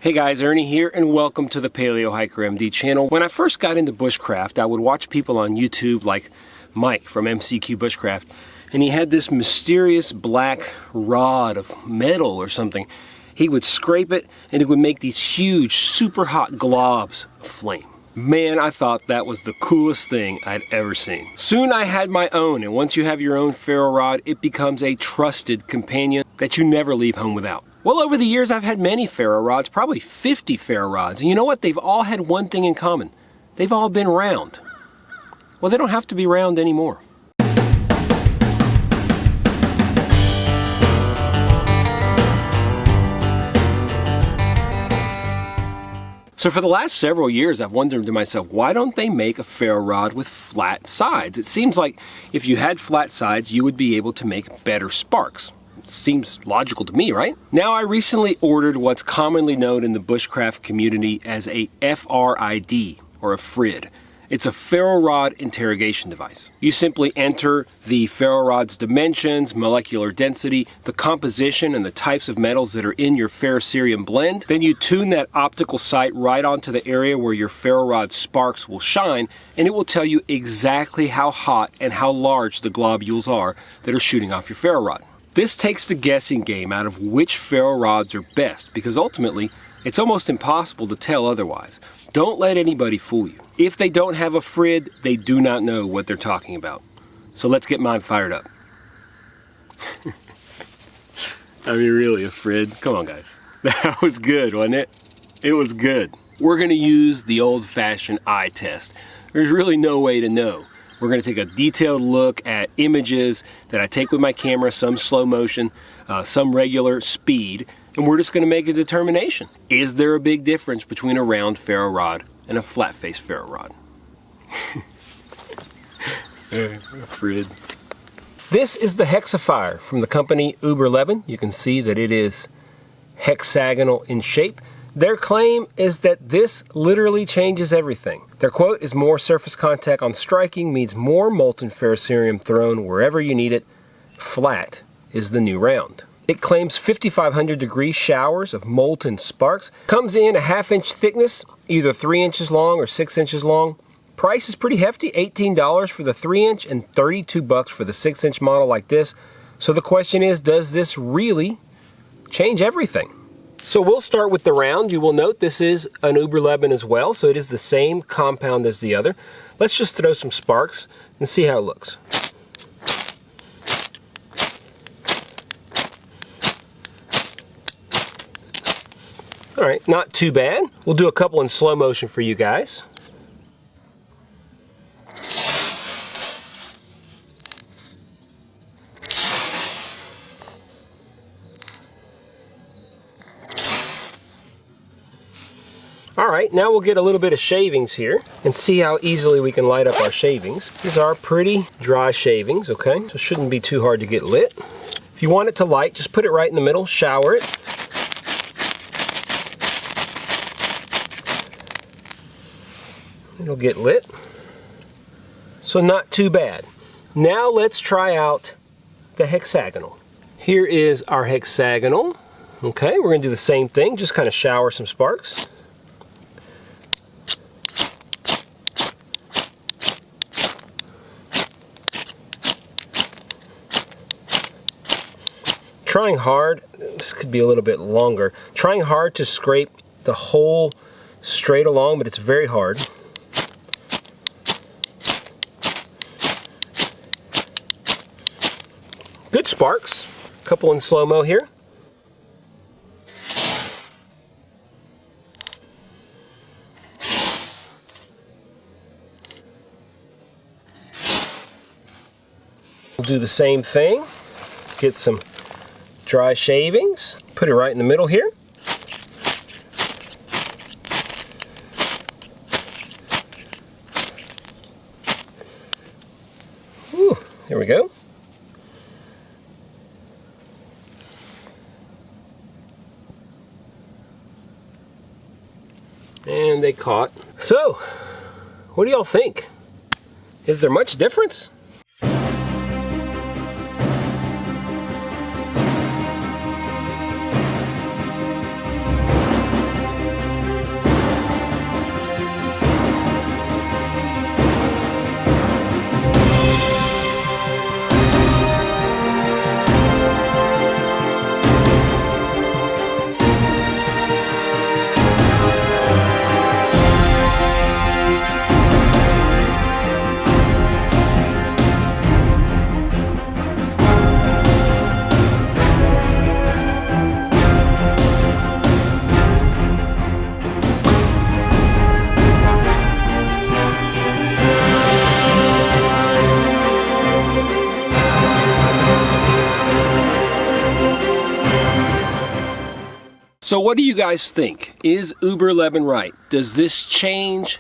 Hey guys, Ernie here and welcome to the Paleo Hiker MD channel. When I first got into bushcraft, I would watch people on YouTube like Mike from MCQ Bushcraft, and he had this mysterious black rod of metal or something. He would scrape it and it would make these huge, super hot globs of flame. Man, I thought that was the coolest thing I'd ever seen. Soon I had my own, and once you have your own ferro rod, it becomes a trusted companion that you never leave home without. Well, over the years I've had many ferro rods, probably 50 ferro rods, and you know what? They've all had one thing in common. They've all been round. Well, they don't have to be round anymore. So for the last several years, I've wondered to myself, why don't they make a ferro rod with flat sides? It seems like if you had flat sides, you would be able to make better sparks. Seems logical to me, right? Now, I recently ordered what's commonly known in the bushcraft community as a F.R.I.D, or a FRID. It's a ferro rod interrogation device. You simply enter the ferro rod's dimensions, molecular density, the composition, and the types of metals that are in your ferrocerium blend. Then you tune that optical sight right onto the area where your ferro rod sparks will shine, and it will tell you exactly how hot and how large the globules are that are shooting off your ferro rod. This takes the guessing game out of which ferro rods are best, because ultimately it's almost impossible to tell otherwise. Don't let anybody fool you. If they don't have a FRID, they do not know what they're talking about. So let's get mine fired up. I mean, really, a FRID? Come on, guys. That was good, wasn't it? It was good. We're going to use the old-fashioned eye test. There's really no way to know. We're going to take a detailed look at images that I take with my camera, some slow motion, some regular speed, and we're just going to make a determination. Is there a big difference between a round ferro rod and a flat face ferro rod? FRID. This is the HEXAFIRE from the company Uberleben. You can see that it is hexagonal in shape. Their claim is that this literally changes everything. Their quote is, "More surface contact on striking means more molten ferrocerium thrown wherever you need it. Flat is the new round." It claims 5,500 degree showers of molten sparks. Comes in a 1/2 inch thickness, either 3 inches long or 6 inches long. Price is pretty hefty, $18 for the 3 inch and $32 for the 6 inch model like this. So the question is, does this really change everything? So we'll start with the round. You will note this is an Uberleben as well, so it is the same compound as the other. Let's just throw some sparks and see how it looks. All right, not too bad. We'll do a couple in slow motion for you guys. All right, now we'll get a little bit of shavings here and see how easily we can light up our shavings. These are pretty dry shavings, okay? So it shouldn't be too hard to get lit. If you want it to light, just put it right in the middle, shower it. It'll get lit. So not too bad. Now let's try out the hexagonal. Here is our hexagonal. Okay, we're gonna do the same thing, just kind of shower some sparks. Trying hard, this could be a little bit longer, trying hard to scrape the whole straight along, but it's very hard. Good sparks. A couple in slow-mo here. We'll do the same thing. Get some dry shavings. Put it right in the middle here. Whew, there we go. And they caught. So, what do y'all think? Is there much difference? So what do you guys think? Is Uberleben right? Does this change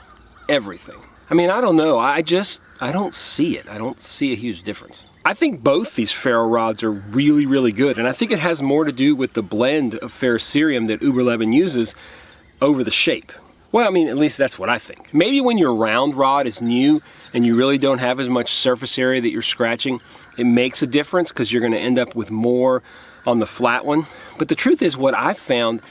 everything? I mean, I don't know. I don't see it. I don't see a huge difference. I think both these ferro rods are really, really good, and I think it has more to do with the blend of ferrocerium that Uberleben uses over the shape. Well, I mean, at least that's what I think. Maybe when your round rod is new and you really don't have as much surface area that you're scratching, it makes a difference because you're going to end up with more on the flat one. But the truth is, what I've found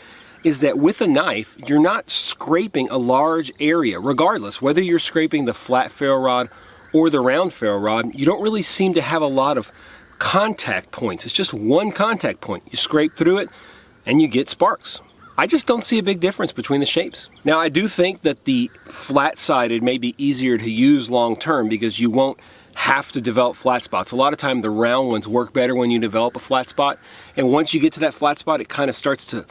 is that with a knife, you're not scraping a large area, regardless, whether you're scraping the flat ferro rod or the round ferro rod. You don't really seem to have a lot of contact points. It's just one contact point. You scrape through it and you get sparks. I just don't see a big difference between the shapes. Now, I do think that the flat-sided may be easier to use long-term because you won't have to develop flat spots. A lot of time the round ones work better when you develop a flat spot, and once you get to that flat spot, it kind of starts to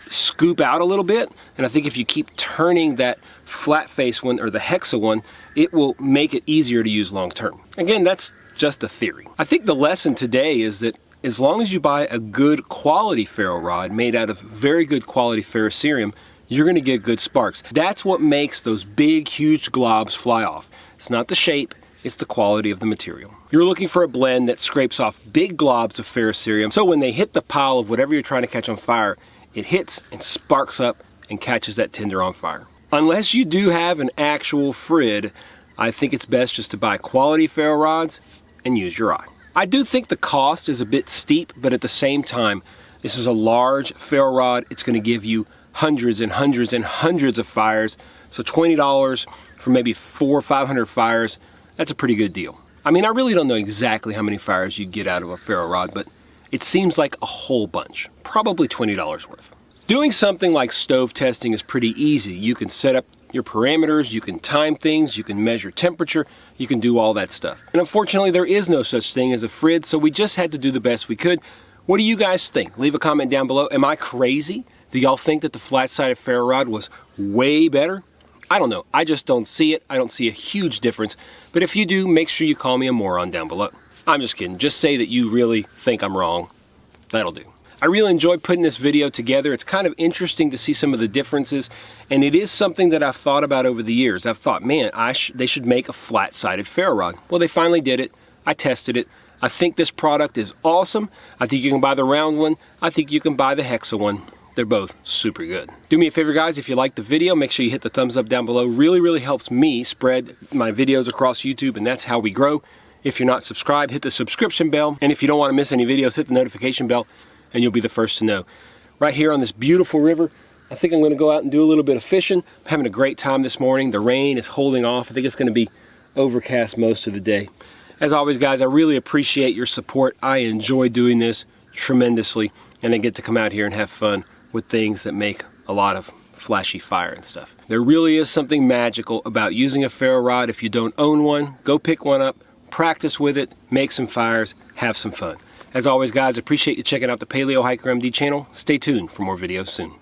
scoop out a little bit, and I think if you keep turning that flat face one or the hexa one, it will make it easier to use long term. Again, that's just a theory. I think the lesson today is that as long as you buy a good quality ferro rod made out of very good quality ferrocerium, you're going to get good sparks. That's what makes those big, huge globs fly off. It's not the shape, it's the quality of the material. You're looking for a blend that scrapes off big globs of ferrocerium, so when they hit the pile of whatever you're trying to catch on fire, it hits and sparks up and catches that tinder on fire. Unless you do have an actual FRID, I think it's best just to buy quality ferro rods and use your eye. I do think the cost is a bit steep, but at the same time, this is a large ferro rod. It's going to give you hundreds and hundreds and hundreds of fires. So $20 for maybe 400 or 500 fires, that's a pretty good deal. I mean, I really don't know exactly how many fires you get out of a ferro rod, but it seems like a whole bunch, probably $20 worth. Doing something like stove testing is pretty easy. You can set up your parameters, you can time things, you can measure temperature, you can do all that stuff. And unfortunately, there is no such thing as a FRID, so we just had to do the best we could. What do you guys think? Leave a comment down below. Am I crazy? Do y'all think that the flat-sided ferro rod was way better? I don't know. I just don't see it. I don't see a huge difference. But if you do, make sure you call me a moron down below. I'm just kidding. Just say that you really think I'm wrong. That'll do. I really enjoyed putting this video together. It's kind of interesting to see some of the differences, and it is something that I've thought about over the years. I've thought, man, they should make a flat-sided ferro rod. Well, they finally did it. I tested it. I think this product is awesome. I think you can buy the round one. I think you can buy the hexa one. They're both super good. Do me a favor, guys, if you liked the video, make sure you hit the thumbs up down below. Really, really helps me spread my videos across YouTube, and that's how we grow. If you're not subscribed, hit the subscription bell. And if you don't want to miss any videos, hit the notification bell, and you'll be the first to know. Right here on this beautiful river, I think I'm going to go out and do a little bit of fishing. I'm having a great time this morning. The rain is holding off. I think it's going to be overcast most of the day. As always, guys, I really appreciate your support. I enjoy doing this tremendously, and I get to come out here and have fun with things that make a lot of flashy fire and stuff. There really is something magical about using a ferro rod. If you don't own one, go pick one up, practice with it, make some fires, have some fun. As always, guys, appreciate you checking out the Paleo Hiker MD channel. Stay tuned for more videos soon.